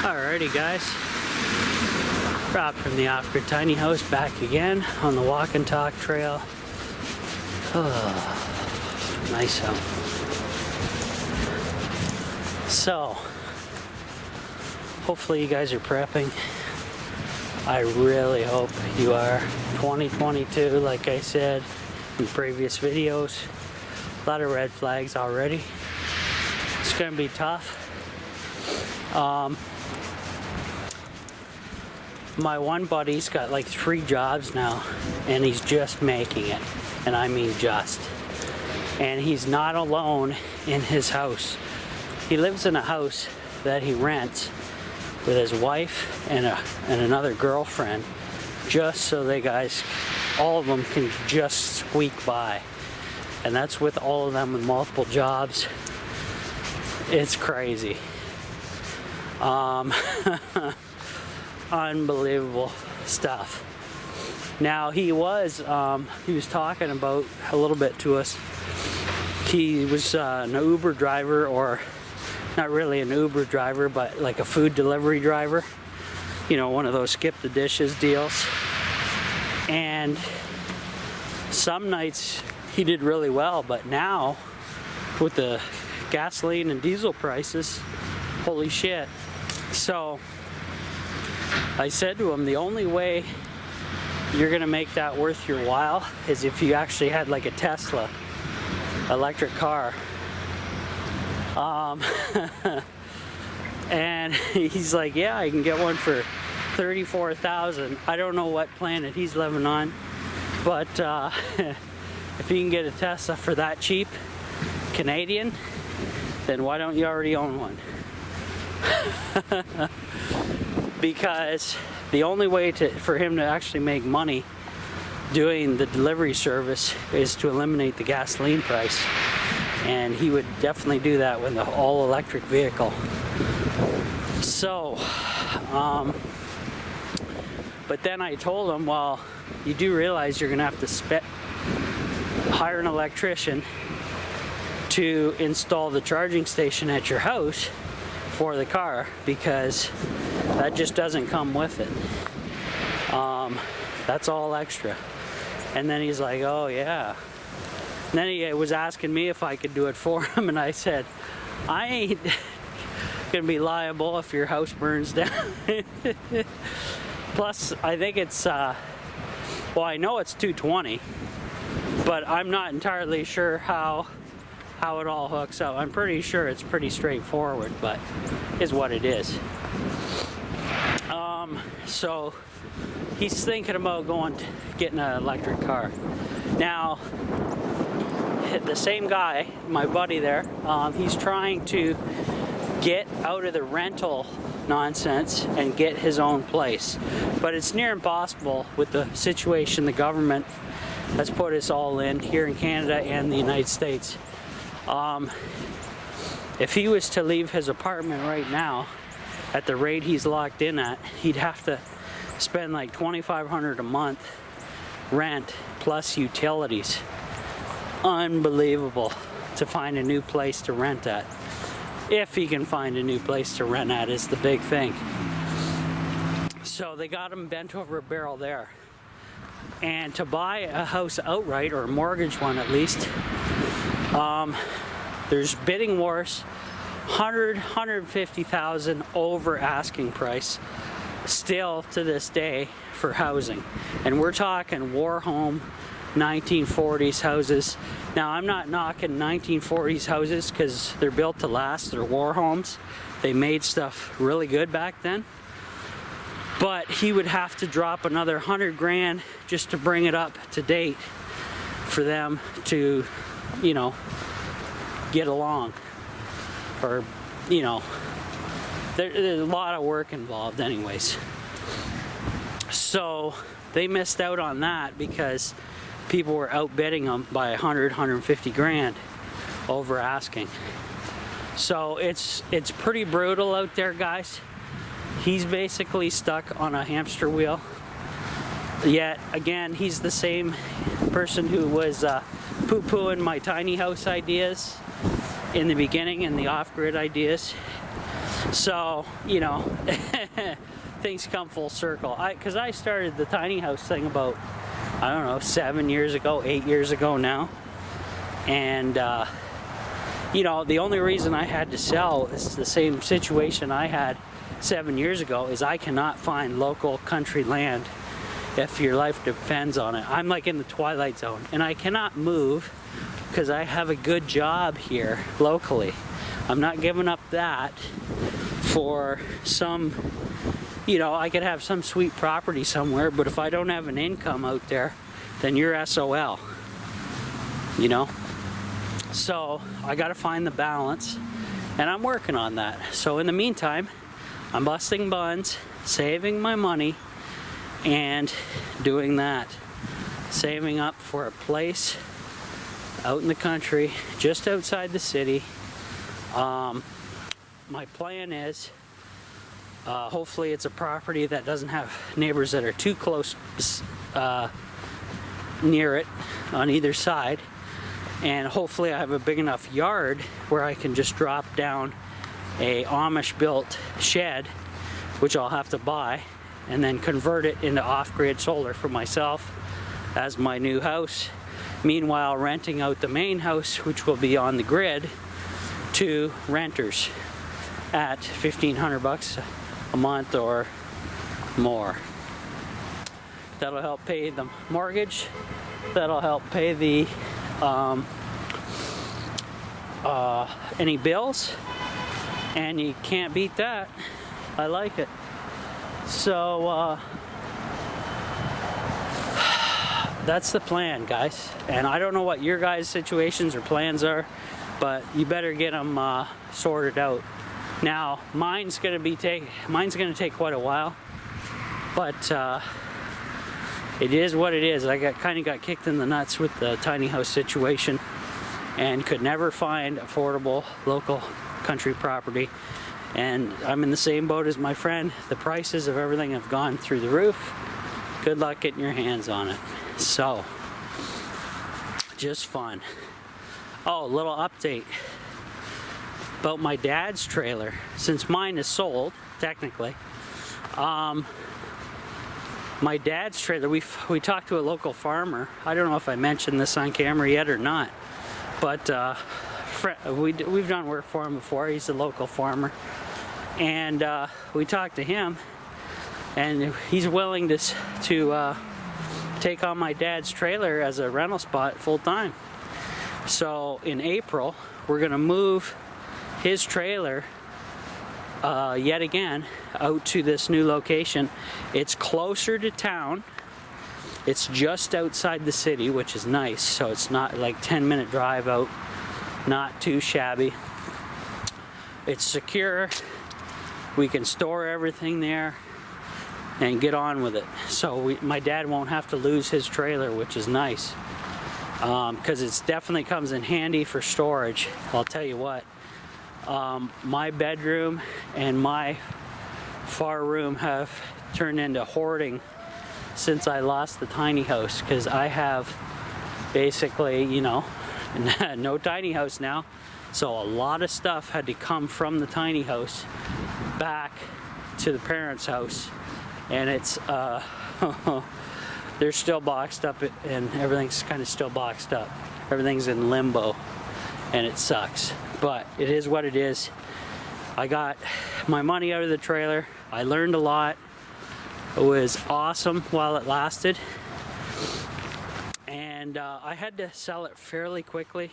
Alrighty guys, Rob from the Off-Grid Tiny House back again on the walk and talk trail. Oh, nice out. So, hopefully you guys are prepping. I really hope you are. 2022, like I said in previous videos, a lot of red flags already. It's gonna be tough. My one buddy's got like 3 jobs now, and he's just making it, and I mean just. And he's not alone in his house. He lives in a house that he rents with his wife and another girlfriend, just so they guys, all of them can just squeak by. And that's with all of them with multiple jobs. It's crazy. Unbelievable stuff. Now he was talking about a little bit to us. He was an Uber driver, or not really an Uber driver, but like a food delivery driver. You know, one of those skip the dishes deals. And some nights he did really well, but now with the gasoline and diesel prices, holy shit. So I said to him, the only way you're gonna make that worth your while is if you actually had like a Tesla electric car. And he's like, yeah, I can get one for $34,000. I don't know what planet he's living on, but if you can get a Tesla for that cheap, Canadian, then why don't you already own one? Because the only way for him to actually make money doing the delivery service is to eliminate the gasoline price, and he would definitely do that with an all-electric vehicle. So but then I told him, well, you do realize you're gonna have to hire an electrician to install the charging station at your house for the car, because that just doesn't come with it. That's all extra. And then he's like, oh yeah. And then he was asking me if I could do it for him, and I said, I ain't gonna be liable if your house burns down. Plus, I think it's, well, I know it's 220, but I'm not entirely sure how it all hooks up. I'm pretty sure it's pretty straightforward, but is what it is. So he's thinking about getting an electric car. Now, the same guy, my buddy there, he's trying to get out of the rental nonsense and get his own place. But it's near impossible with the situation the government has put us all in here in Canada and the United States. If he was to leave his apartment right now, at the rate he's locked in at, he'd have to spend like $2,500 a month rent plus utilities. Unbelievable to find a new place to rent at. If he can find a new place to rent at is the big thing. So they got him bent over a barrel there. And to buy a house outright, or mortgage one at least, there's bidding wars, $150,000 over asking price still to this day for housing. And we're talking war home 1940s houses. Now, I'm not knocking 1940s houses because they're built to last. They're war homes. They made stuff really good back then. But he would have to drop another 100 grand just to bring it up to date for them to, you know, get along. Or, you know, there's a lot of work involved anyways. So they missed out on that because people were outbidding them by 100, 150 grand over asking. So it's pretty brutal out there, guys. He's basically stuck on a hamster wheel. Yet again, he's the same person who was poo-pooing my tiny house ideas in the beginning and the off-grid ideas. So, you know, things come full circle. Because I started the tiny house thing about, I don't know, 7 years ago, 8 years ago now. And, you know, the only reason I had to sell is the same situation I had 7 years ago, is I cannot find local country land if your life depends on it. I'm like in the twilight zone, and I cannot move because I have a good job here locally. I'm not giving up that for some, you know, I could have some sweet property somewhere, but if I don't have an income out there, then you're SOL, you know? So I gotta find the balance, and I'm working on that. So in the meantime, I'm busting buns, saving my money, and doing that. Saving up for a place out in the country, just outside the city. My plan is, hopefully it's a property that doesn't have neighbors that are too close near it on either side. And hopefully I have a big enough yard where I can just drop down a Amish built shed, which I'll have to buy, and then convert it into off-grid solar for myself as my new house. Meanwhile, renting out the main house, which will be on the grid, to renters at $1,500 a month or more. That'll help pay the mortgage. That'll help pay the any bills, and you can't beat that. I like it. So that's the plan, guys. And I don't know what your guys' situations or plans are, but you better get them sorted out. Now, mine's gonna take quite a while, but it is what it is. I kind of got kicked in the nuts with the tiny house situation, and could never find affordable local country property. And I'm in the same boat as my friend. The prices of everything have gone through the roof. Good luck getting your hands on it. So, just fun. Oh, a little update about my dad's trailer. Since mine is sold, technically, my dad's trailer, we talked to a local farmer. I don't know if I mentioned this on camera yet or not, but we've done work for him before. He's a local farmer, and we talked to him, and he's willing to take on my dad's trailer as a rental spot full time. So in April, we're gonna move his trailer yet again out to this new location. It's closer to town. It's just outside the city, which is nice. So it's not like 10-minute drive out, not too shabby. It's secure. We can store everything there and get on with it. So my dad won't have to lose his trailer, which is nice, because it definitely comes in handy for storage. I'll tell you what. My bedroom and my far room have turned into hoarding since I lost the tiny house, because I have basically, you know, no tiny house now. So a lot of stuff had to come from the tiny house back to the parents' house, and it's they're still boxed up, and everything's kind of still boxed up. Everything's in limbo, and it sucks. But it is what it is. I got my money out of the trailer. I learned a lot. It was awesome while it lasted. And I had to sell it fairly quickly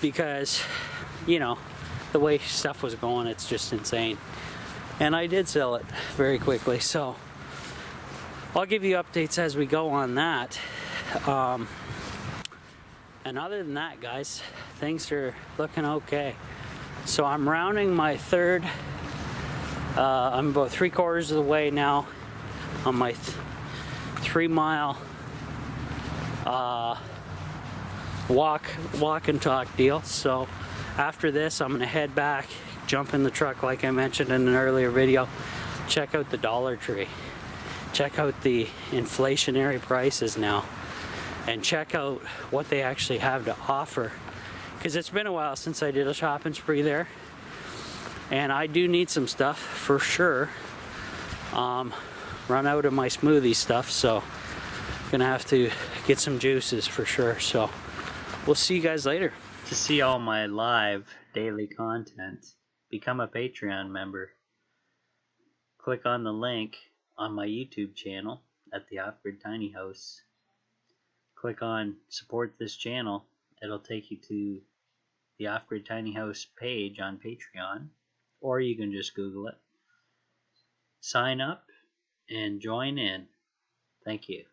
because, you know, the way stuff was going, it's just insane. And I did sell it very quickly. So I'll give you updates as we go on that. And other than that, guys, things are looking okay. So I'm rounding my third, I'm about 3/4 of the way now on my 3-mile walk and talk deal. So after this, I'm gonna head back, jump in the truck like I mentioned in an earlier video, check out the Dollar Tree, check out the inflationary prices now. and check out what they actually have to offer, because it's been a while since I did a shopping spree there, and I do need some stuff for sure. Run out of my smoothie stuff, so gonna have to get some juices for sure. So we'll see you guys later. To see all my live daily content, become a Patreon member. Click on the link on my YouTube channel at the Off-Grid Tiny House. Click on support this channel. It'll take you to the Off-Grid Tiny House page on Patreon, or you can just Google it. Sign up and join in. Thank you.